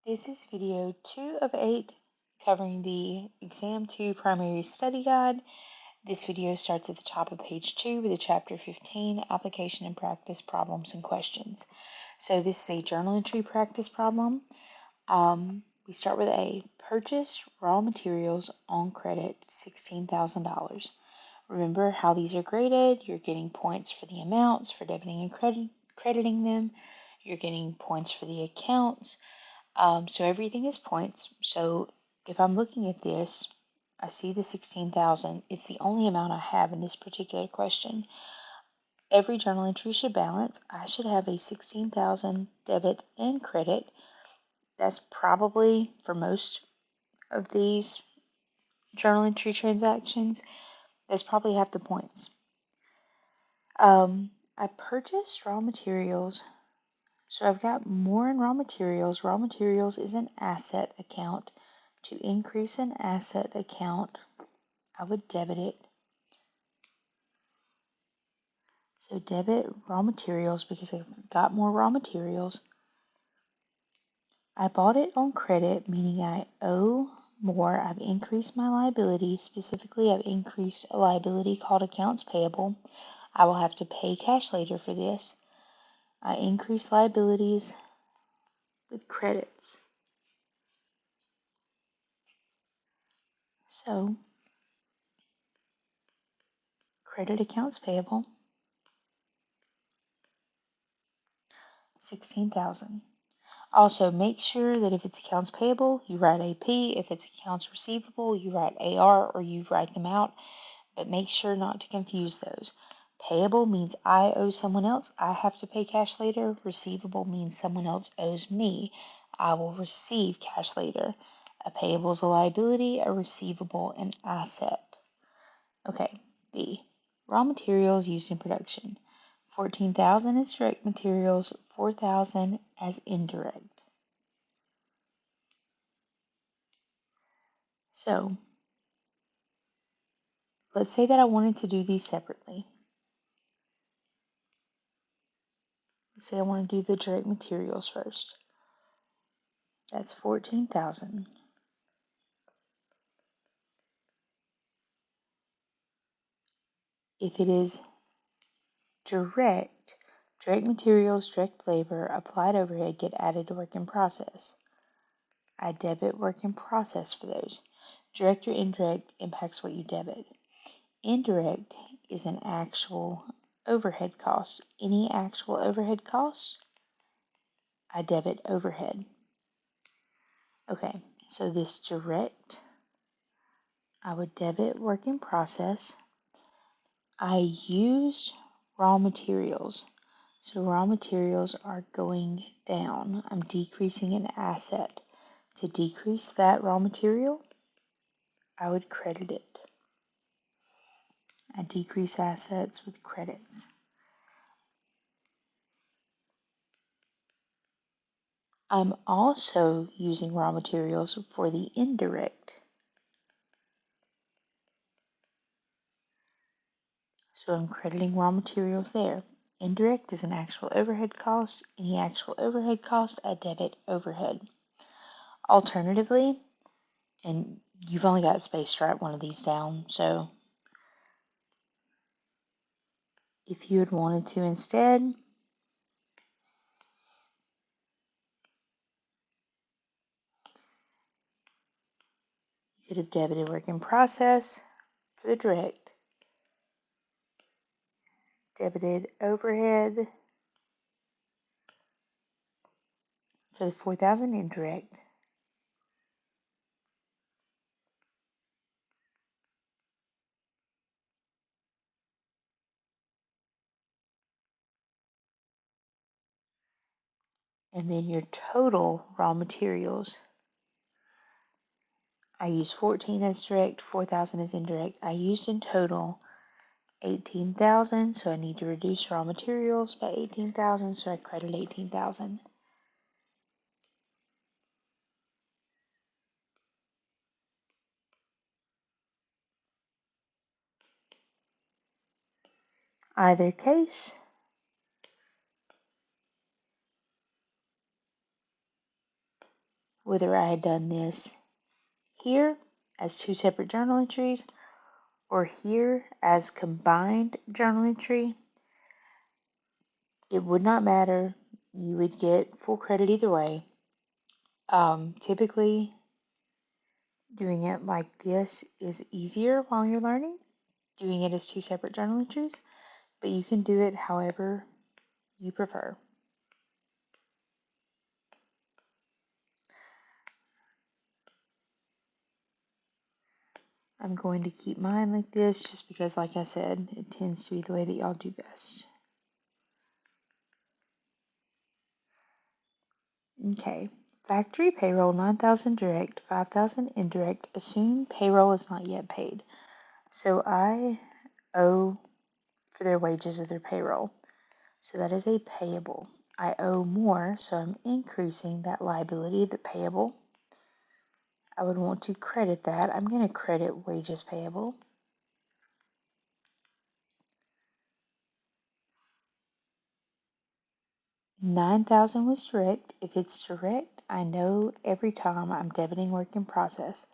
This is video 2 of 8 covering the Exam 2 Primary Study Guide. This video starts at the top of page 2 with the Chapter 15, Application and Practice Problems and Questions. So this is a journal entry practice problem. We start with A. Purchase raw materials on credit, $16,000. Remember how these are graded. You're getting points for the amounts, for debiting and crediting them. You're getting points for the accounts. So everything is points. So if I'm looking at this, I see the 16,000. It's the only amount I have in this particular question. Every journal entry should balance. I should have a 16,000 debit and credit. That's probably for most of these journal entry transactions. That's probably half the points. I purchased raw materials. So I've got more in raw materials. Raw materials is an asset account. To increase an asset account, I would debit it. So debit raw materials because I've got more raw materials. I bought it on credit, meaning I owe more. I've increased my liability. Specifically, I've increased a liability called accounts payable. I will have to pay cash later for this. I increased liabilities with credits. So, credit accounts payable, 16,000. Also, make sure that if it's accounts payable, you write AP. If it's accounts receivable, you write AR or you write them out. But make sure not to confuse those. Payable means I owe someone else. I have to pay cash later. Receivable means someone else owes me. I will receive cash later. A payable is a liability, a receivable an asset. Okay, B. Raw materials used in production. 14,000 as direct materials, 4,000 as indirect. So, let's say that I wanted to do these separately. Let's say I want to do the direct materials first. That's 14,000. If it is direct materials, direct labor, applied overhead get added to work in process. I debit work in process for those. Direct or indirect impacts what you debit. Indirect is an actual overhead cost. Any actual overhead cost, I debit overhead. Okay, so this direct, I would debit work in process. I used raw materials. So raw materials are going down. I'm decreasing an asset. To decrease that raw material, I would credit it. I decrease assets with credits. I'm also using raw materials for the indirect. So I'm crediting raw materials there. Indirect is an actual overhead cost. Any actual overhead cost, I debit overhead. Alternatively, and you've only got space to write one of these down, so if you had wanted to instead, you could have debited work in process for the direct, debited overhead for the 4,000 indirect, and then your total raw materials. I used 14 as direct, 4,000 as indirect. I used in total 18,000, so I need to reduce raw materials by 18,000, so I credit 18,000. Either case, whether I had done this here as two separate journal entries or here as combined journal entry, it would not matter. You would get full credit either way. Typically, doing it like this is easier while you're learning, doing it as two separate journal entries, but you can do it however you prefer. I'm going to keep mine like this just because, like I said, it tends to be the way that y'all do best. Okay, factory payroll 9,000 direct, 5,000 indirect. Assume payroll is not yet paid. So I owe for their wages or their payroll. So that is a payable. I owe more, so I'm increasing that liability, the payable. I would want to credit that. I'm going to credit wages payable. $9,000 was direct. If it's direct, I know every time I'm debiting work in process.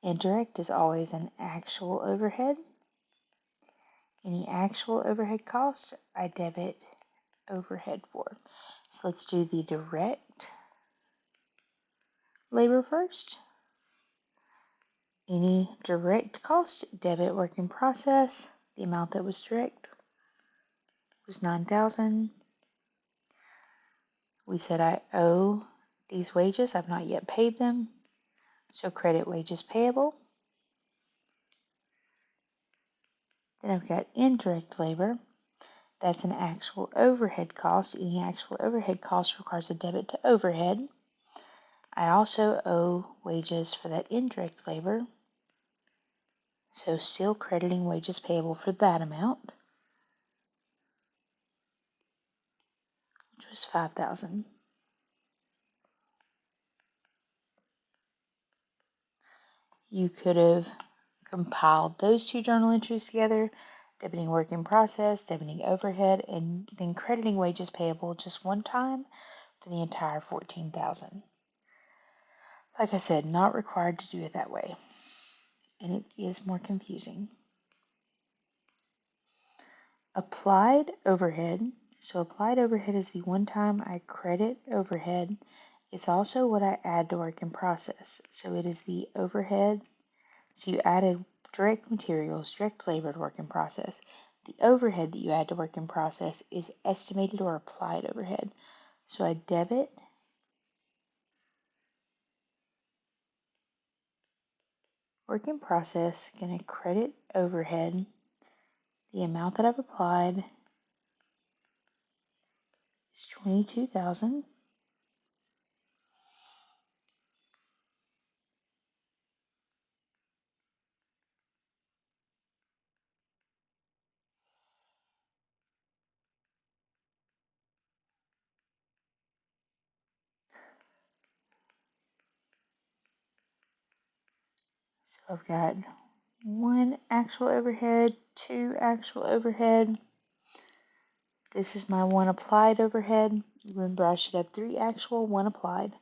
Indirect is always an actual overhead. Any actual overhead cost, I debit overhead for. So let's do the direct labor first. Any direct cost, debit work in process. The amount that was direct was $9,000. We said I owe these wages. I've not yet paid them. So credit wages payable. Then I've got indirect labor. That's an actual overhead cost. Any actual overhead cost requires a debit to overhead. I also owe wages for that indirect labor. So still crediting wages payable for that amount, which was $5,000. You could have compiled those two journal entries together, debiting work in process, debiting overhead, and then crediting wages payable just one time for the entire $14,000. Like I said, not required to do it that way, and it is more confusing. Applied overhead. So applied overhead is the one time I credit overhead. It's also what I add to work in process. So it is the overhead. So you added direct materials, direct labor to work in process. The overhead that you add to work in process is estimated or applied overhead. So I debit work in process, going to credit overhead. The amount that I've applied is $22,000. So I've got one actual overhead, two actual overhead. This is my one applied overhead. Remember, I should have three actual, one applied.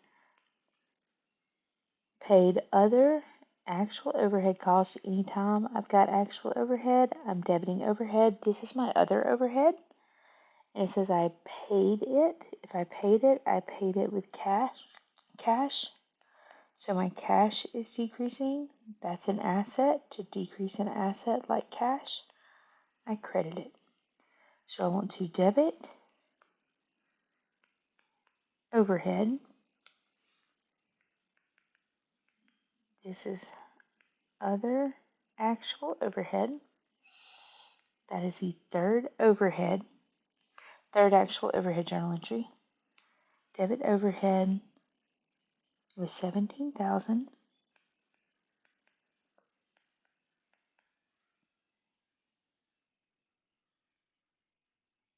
Paid other actual overhead costs. Anytime I've got actual overhead, I'm debiting overhead. This is my other overhead. And it says I paid it. If I paid it with cash. So my cash is decreasing. That's an asset. To decrease an asset like cash, I credit it. So I want to debit overhead. This is other actual overhead. That is the third actual overhead journal entry. Debit overhead was $17,000.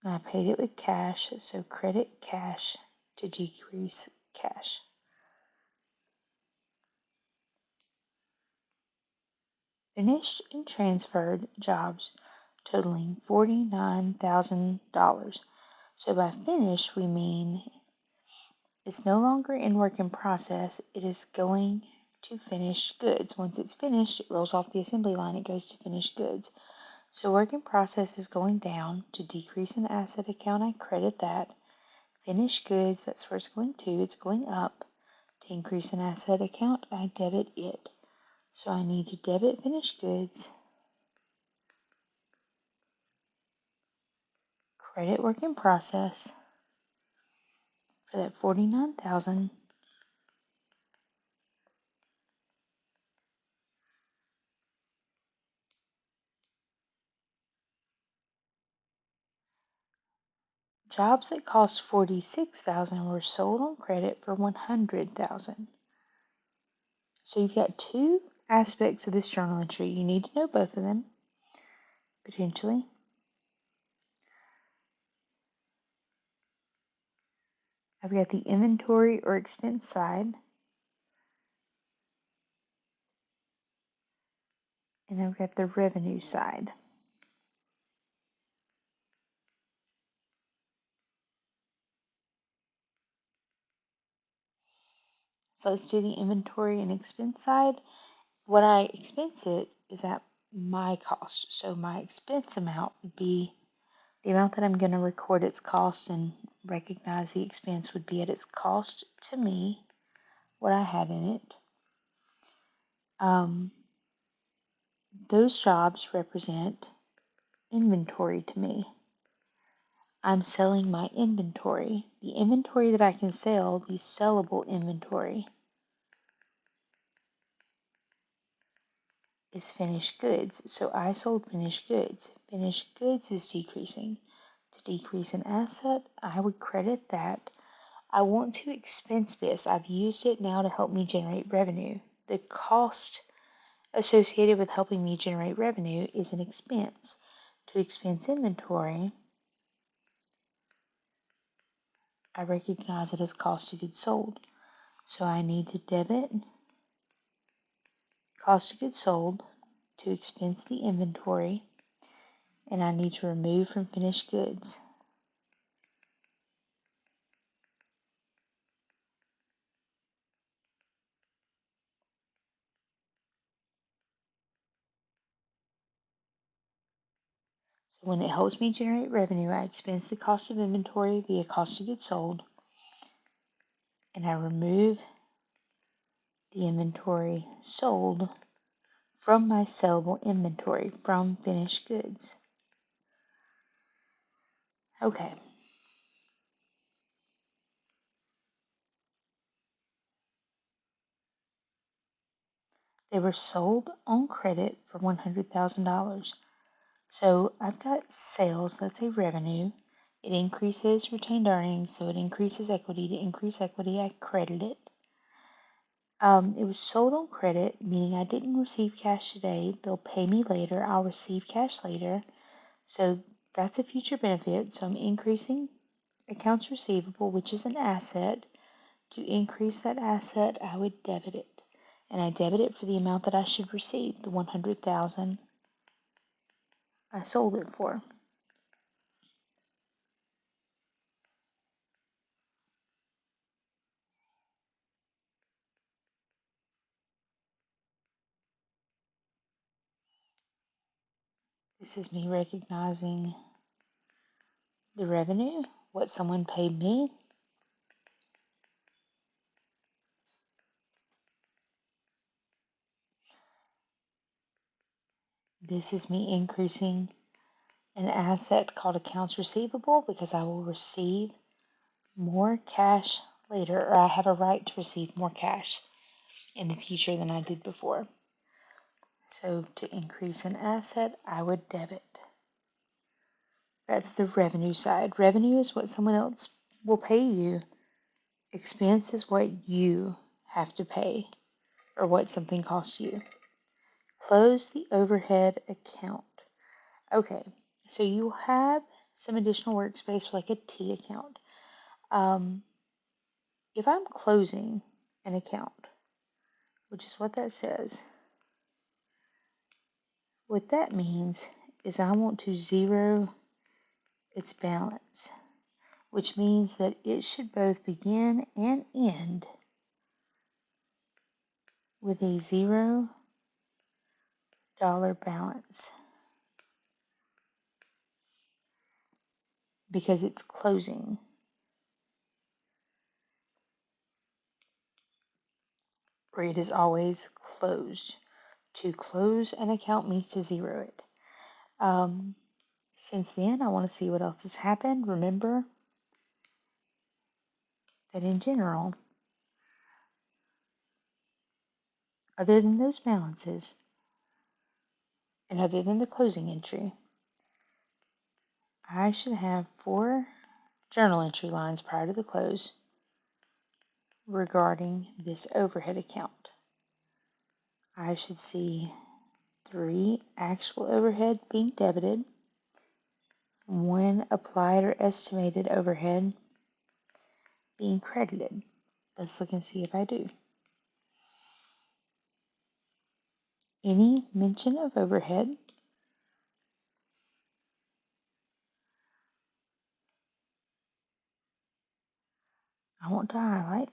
I paid it with cash, so credit cash to decrease cash. Finished and transferred jobs totaling $49,000. So by finished, we mean It's no longer in work in process. It is going to finished goods. Once it's finished, it rolls off the assembly line. It goes to finished goods. So work in process is going down. To decrease an asset account, I credit that. Finished goods, that's where it's going to. It's going up. To increase an asset account, I debit it. So I need to debit finished goods, credit work in process for that $49,000. Jobs that cost $46,000 were sold on credit for $100,000. So you've got two aspects of this journal entry. You need to know both of them, potentially. I've got the inventory or expense side, and I've got the revenue side. So let's do the inventory and expense side. What I expense it is at my cost. So my expense amount would be the amount that I'm going to record its cost and recognize the expense would be at its cost to me, what I had in it. Those jobs represent inventory to me. I'm selling my inventory. The inventory that I can sell, the sellable inventory, is finished goods. So I sold finished goods. Finished goods is decreasing. To decrease an asset, I would credit that. I want to expense this. I've used it now to help me generate revenue. The cost associated with helping me generate revenue is an expense. To expense inventory, I recognize it as cost of goods sold. So I need to debit cost of goods sold to expense the inventory, and I need to remove from finished goods. So when it helps me generate revenue, I expense the cost of inventory via cost of goods sold, and I remove the inventory sold from my sellable inventory from finished goods. Okay. They were sold on credit for $100,000. So I've got sales, that's a revenue. It increases retained earnings, so it increases equity. To increase equity, I credit it. It was sold on credit, meaning I didn't receive cash today. They'll pay me later. I'll receive cash later. So that's a future benefit. So I'm increasing accounts receivable, which is an asset. To increase that asset, I would debit it. And I debit it for the amount that I should receive, the $100,000 I sold it for. This is me recognizing the revenue, what someone paid me. This is me increasing an asset called accounts receivable because I will receive more cash later, or I have a right to receive more cash in the future than I did before. So to increase an asset, I would debit. That's the revenue side. Revenue is what someone else will pay you. Expense is what you have to pay, or what something costs you. Close the overhead account. Okay, so you have some additional workspace for like a T account. If I'm closing an account, which is what that says, what that means is I want to zero its balance. which means that it should both begin and end with a $0 balance because it's closing. Or it is always closed. To close an account means to zero it. Since then, I want to see what else has happened. Remember that in general, other than those balances, and other than the closing entry, I should have 4 journal entry lines prior to the close regarding this overhead account. I should see 3 actual overhead being debited, 1 applied or estimated overhead being credited. Let's look and see if I do. Any mention of overhead I want to highlight.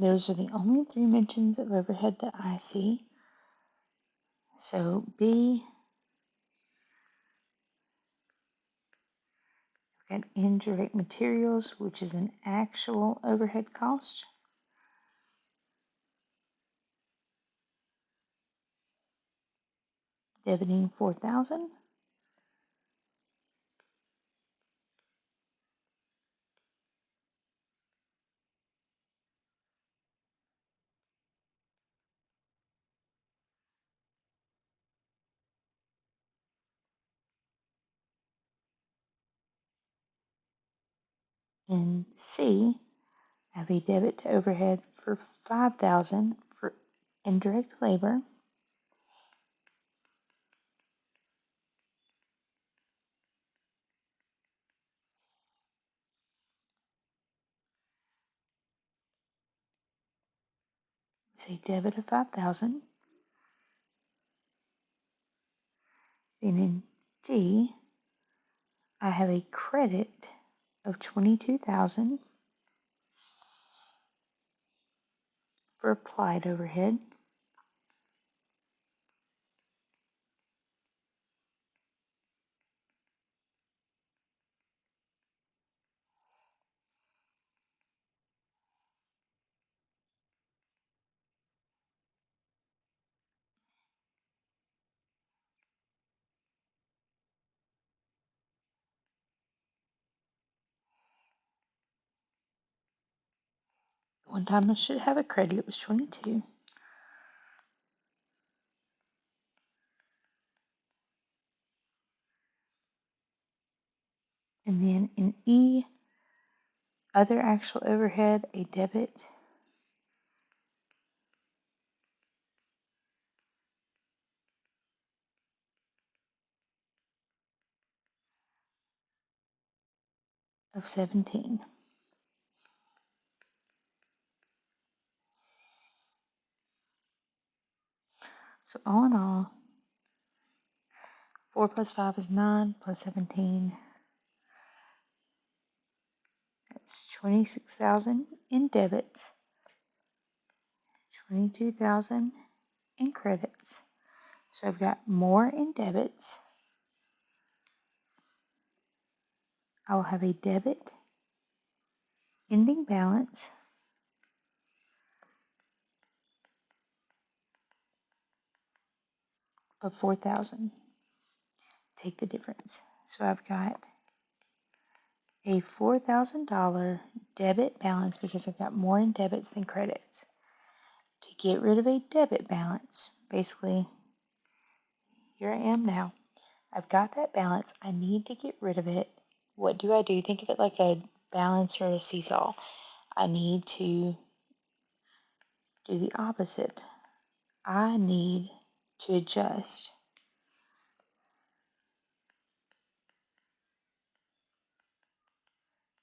Those are the only 3 mentions of overhead that I see. So B, we've got indirect materials, which is an actual overhead cost. Debiting 4,000. And C, I have a debit to overhead for 5,000 for indirect labor. Say debit of 5,000. Then in D, I have a credit of 22,000 for applied overhead. One time I should have a credit, it was 22. And then in E, other actual overhead, a debit of 17. So all in all, 4 plus 5 is 9, plus 17, that's 26,000 in debits, 22,000 in credits. So I've got more in debits. I will have a debit ending balance of 4,000. Take the difference. So I've got a $4,000 debit balance because I've got more in debits than credits. to get rid of a debit balance. Basically, here I am now. I've got that balance. I need to get rid of it. What do? Think of it like a balance or a seesaw. I need to do the opposite. I need to adjust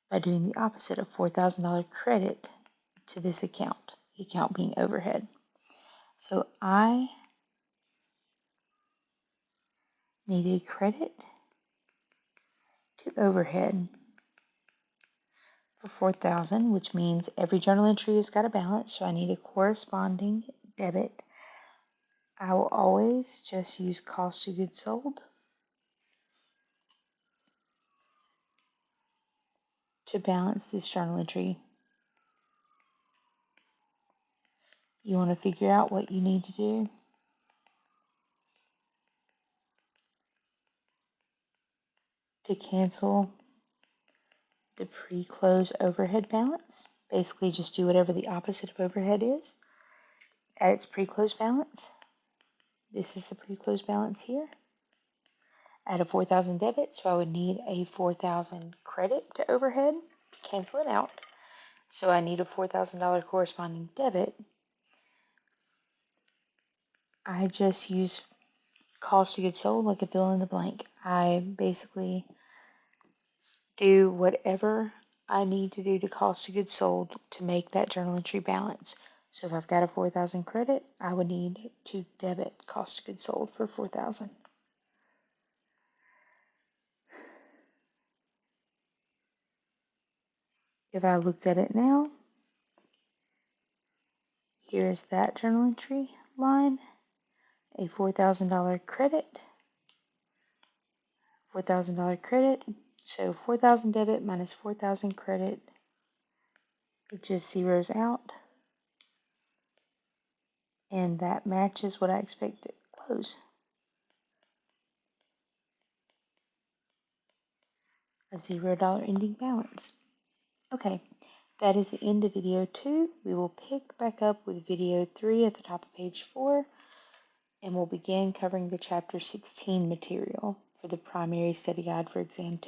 by doing the opposite of $4,000 credit to this account, the account being overhead. So I need a credit to overhead for $4,000, which means every journal entry has got a balance, so I need a corresponding debit. I will always just use cost of goods sold to balance this journal entry. You want to figure out what you need to do to cancel the pre-close overhead balance. Basically, just do whatever the opposite of overhead is at its pre-close balance. This is the pre-close balance here. I had a 4,000 debit, so I would need a 4,000 credit to overhead to cancel it out. So I need a $4,000 corresponding debit. I just use cost of goods sold like a fill in the blank. I basically do whatever I need to do to cost of goods sold to make that journal entry balance. So if I've got a 4,000 credit, I would need to debit cost of goods sold for 4,000. If I looked at it now, here's that journal entry line, a $4,000 credit, $4,000 credit. So 4,000 debit minus 4,000 credit, it just zeroes out. And that matches what I expect to close. A $0 ending balance. Okay, that is the end of video 2. We will pick back up with video 3 at the top of page 4, and we'll begin covering the chapter 16 material for the primary study guide for exam 2.